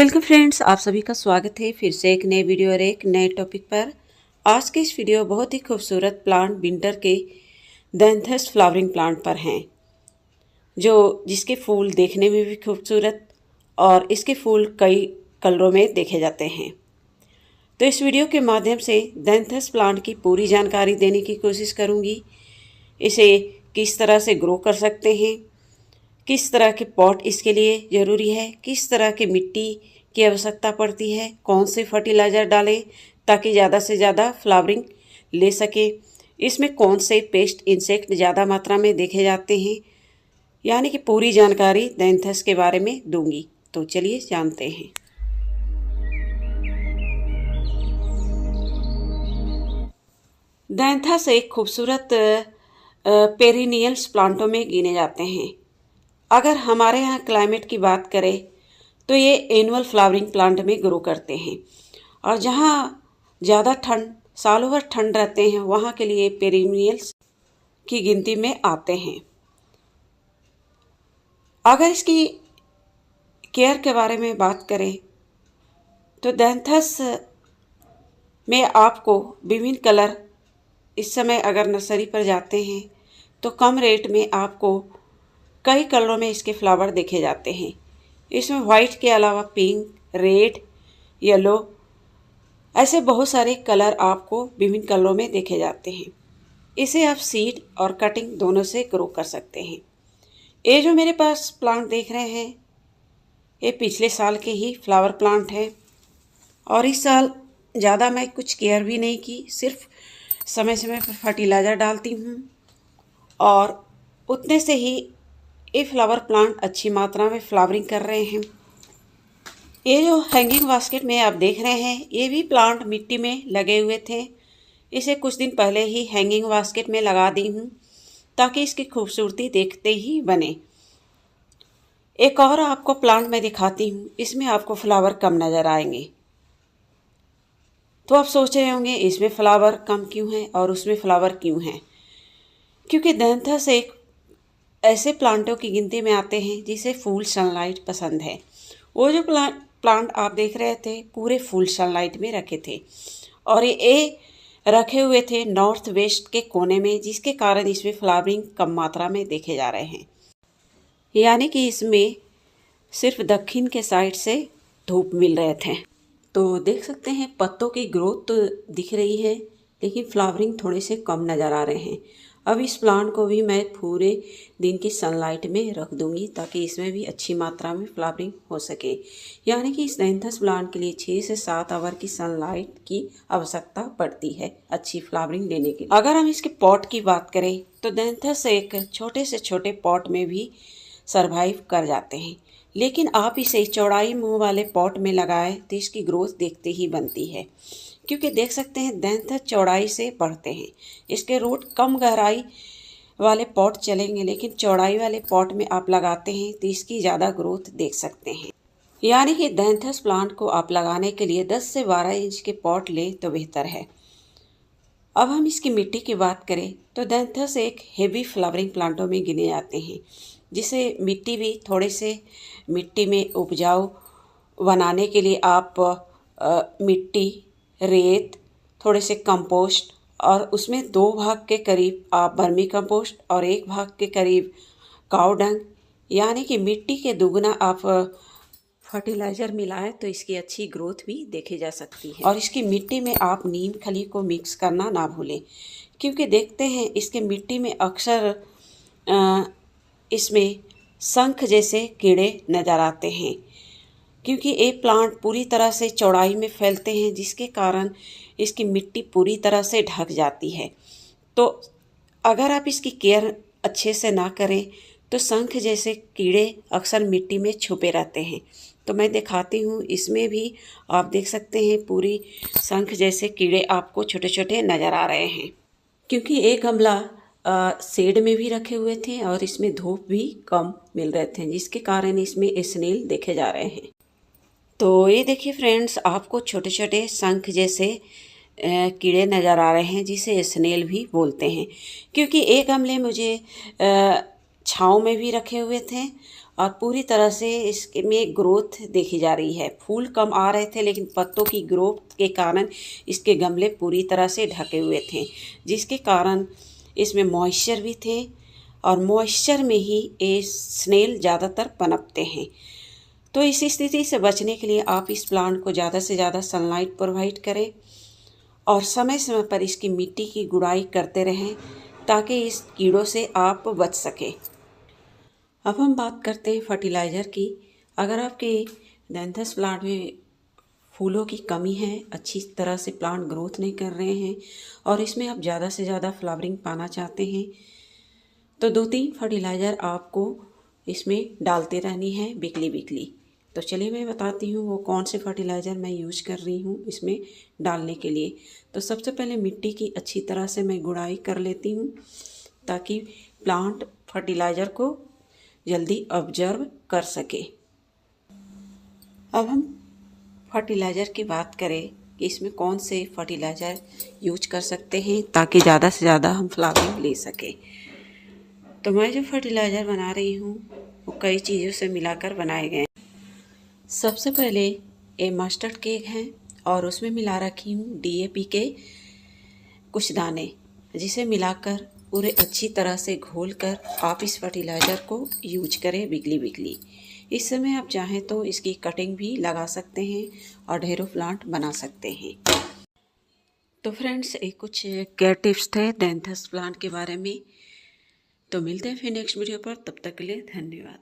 Welcome friends, आप सभी का स्वागत है फिर से एक नए वीडियो और एक नए टॉपिक पर। आज के इस वीडियो बहुत ही खूबसूरत प्लांट विंटर के दैंथस फ्लावरिंग प्लांट पर हैं, जो जिसके फूल देखने में भी खूबसूरत और इसके फूल कई कलरों में देखे जाते हैं। तो इस वीडियो के माध्यम से दैंथस प्लांट की पूरी जानकारी देने की कोशिश करूँगी। इसे किस तरह से ग्रो कर सकते हैं, किस तरह के पॉट इसके लिए ज़रूरी है, किस तरह की मिट्टी की आवश्यकता पड़ती है, कौन से फर्टिलाइज़र डालें ताकि ज़्यादा से ज़्यादा फ्लावरिंग ले सके, इसमें कौन से पेस्ट इंसेक्ट ज़्यादा मात्रा में देखे जाते हैं, यानी कि पूरी जानकारी दैंथस के बारे में दूंगी। तो चलिए जानते हैं। दैंथस एक खूबसूरत पेरिनियल्स प्लांटों में गिने जाते हैं। अगर हमारे यहाँ क्लाइमेट की बात करें तो ये एनुअल फ्लावरिंग प्लांट में ग्रो करते हैं, और जहाँ ज़्यादा ठंड सालों भर ठंड रहते हैं वहाँ के लिए पेरिनियल्स की गिनती में आते हैं। अगर इसकी केयर के बारे में बात करें तो दैंथस में आपको विभिन्न कलर, इस समय अगर नर्सरी पर जाते हैं तो कम रेट में आपको कई कलरों में इसके फ्लावर देखे जाते हैं। इसमें वाइट के अलावा पिंक, रेड, येलो, ऐसे बहुत सारे कलर आपको विभिन्न कलरों में देखे जाते हैं। इसे आप सीड और कटिंग दोनों से ग्रो कर सकते हैं। ये जो मेरे पास प्लांट देख रहे हैं ये पिछले साल के ही फ्लावर प्लांट हैं, और इस साल ज़्यादा मैं कुछ केयर भी नहीं की, सिर्फ समय समय पर फर्टिलाइज़र डालती हूँ और उतने से ही ये फ्लावर प्लांट अच्छी मात्रा में फ्लावरिंग कर रहे हैं। ये जो हैंगिंग बास्केट में आप देख रहे हैं ये भी प्लांट मिट्टी में लगे हुए थे। इसे कुछ दिन पहले ही हैंगिंग बास्केट में लगा दी हूँ ताकि इसकी खूबसूरती देखते ही बने। एक और आपको प्लांट मैं दिखाती हूँ, इसमें आपको फ्लावर कम नज़र आएंगे। तो आप सोच रहे होंगे इसमें फ्लावर कम क्यों हैं और उसमें फ्लावर क्यों हैं। क्योंकि दैंथस एक ऐसे प्लांटों की गिनती में आते हैं जिसे फुल सनलाइट पसंद है। वो जो प्लांट आप देख रहे थे पूरे फुल सनलाइट में रखे थे, और ये रखे हुए थे नॉर्थ वेस्ट के कोने में, जिसके कारण इसमें फ्लावरिंग कम मात्रा में देखे जा रहे हैं। यानी कि इसमें सिर्फ दक्षिण के साइड से धूप मिल रहे थे। तो देख सकते हैं पत्तों की ग्रोथ तो दिख रही है, लेकिन फ्लावरिंग थोड़े से कम नज़र आ रहे हैं। अब इस प्लांट को भी मैं पूरे दिन की सनलाइट में रख दूंगी ताकि इसमें भी अच्छी मात्रा में फ्लावरिंग हो सके। यानी कि इस दैंथस प्लांट के लिए 6 से 7 आवर की सनलाइट की आवश्यकता पड़ती है अच्छी फ्लावरिंग लेने के लिए। अगर हम इसके पॉट की बात करें तो दैंथस एक छोटे से छोटे पॉट में भी सरवाइव कर जाते हैं, लेकिन आप इसे चौड़ाई मुँह वाले पॉट में लगाएं तो इसकी ग्रोथ देखते ही बनती है। क्योंकि देख सकते हैं दैंथस चौड़ाई से बढ़ते हैं। इसके रूट कम गहराई वाले पॉट चलेंगे, लेकिन चौड़ाई वाले पॉट में आप लगाते हैं तो इसकी ज़्यादा ग्रोथ देख सकते हैं। यानी कि दैंथस प्लांट को आप लगाने के लिए 10 से 12 इंच के पॉट लें तो बेहतर है। अब हम इसकी मिट्टी की बात करें तो दैंथस एक हेवी फ्लावरिंग प्लांटों में गिने जाते हैं, जिसे मिट्टी भी थोड़े से मिट्टी में उपजाऊ बनाने के लिए आप मिट्टी, रेत, थोड़े से कंपोस्ट, और उसमें 2 भाग के करीब आप वर्मी कंपोस्ट और 1 भाग के करीब काऊ डंग, यानी कि मिट्टी के दुगना आप फर्टिलाइज़र मिलाएं तो इसकी अच्छी ग्रोथ भी देखी जा सकती है। और इसकी मिट्टी में आप नीम खली को मिक्स करना ना भूलें, क्योंकि देखते हैं इसके मिट्टी में अक्सर इसमें शंख जैसे कीड़े नज़र आते हैं, क्योंकि ये प्लांट पूरी तरह से चौड़ाई में फैलते हैं, जिसके कारण इसकी मिट्टी पूरी तरह से ढक जाती है। तो अगर आप इसकी केयर अच्छे से ना करें तो शंख जैसे कीड़े अक्सर मिट्टी में छुपे रहते हैं। तो मैं दिखाती हूँ, इसमें भी आप देख सकते हैं पूरी शंख जैसे कीड़े आपको छोटे छोटे नज़र आ रहे हैं। क्योंकि एक गमला शेड में भी रखे हुए थे और इसमें धूप भी कम मिल रहे थे, जिसके कारण इसमें स्नेल देखे जा रहे हैं। तो ये देखिए फ्रेंड्स, आपको छोटे छोटे शंख जैसे कीड़े नज़र आ रहे हैं, जिसे स्नेल भी बोलते हैं। क्योंकि एक गमले मुझे छाँव में भी रखे हुए थे और पूरी तरह से इसमें ग्रोथ देखी जा रही है। फूल कम आ रहे थे लेकिन पत्तों की ग्रोथ के कारण इसके गमले पूरी तरह से ढके हुए थे, जिसके कारण इसमें मॉइस्चर भी थे और मॉइस्चर में ही ये स्नेल ज़्यादातर पनपते हैं। तो इस स्थिति से बचने के लिए आप इस प्लांट को ज़्यादा से ज़्यादा सनलाइट प्रोवाइड करें और समय समय पर इसकी मिट्टी की गुड़ाई करते रहें ताकि इस कीड़ों से आप बच सकें। अब हम बात करते हैं फर्टिलाइज़र की। अगर आपके डैंथस प्लांट में फूलों की कमी है, अच्छी तरह से प्लांट ग्रोथ नहीं कर रहे हैं और इसमें आप ज़्यादा से ज़्यादा फ्लावरिंग पाना चाहते हैं, तो 2-3 फर्टिलाइज़र आपको इसमें डालते रहनी है वीकली। तो चलिए मैं बताती हूँ वो कौन से फर्टिलाइज़र मैं यूज़ कर रही हूँ इसमें डालने के लिए। तो सबसे पहले मिट्टी की अच्छी तरह से मैं गुड़ाई कर लेती हूँ ताकि प्लांट फर्टिलाइज़र को जल्दी ऑब्जर्व कर सके। अब हम फर्टिलाइज़र की बात करें कि इसमें कौन से फर्टिलाइज़र यूज कर सकते हैं ताकि ज़्यादा से ज़्यादा हम फ्लावरिंग ले सकें। तो मैं जो फर्टिलाइज़र बना रही हूँ वो कई चीज़ों से मिलाकर बनाए गए हैं। सबसे पहले ये मस्टर्ड केक है और उसमें मिला रखी हूँ DAP के कुछ दाने, जिसे मिलाकर पूरे अच्छी तरह से घोलकर आप इस फर्टिलाइज़र को यूज करें वीकली। इस समय आप चाहें तो इसकी कटिंग भी लगा सकते हैं और ढेरों प्लांट बना सकते हैं। तो फ्रेंड्स, ये कुछ केयर टिप्स थे डैंथस प्लांट के बारे में। तो मिलते हैं फिर नेक्स्ट वीडियो पर, तब तक के लिए धन्यवाद।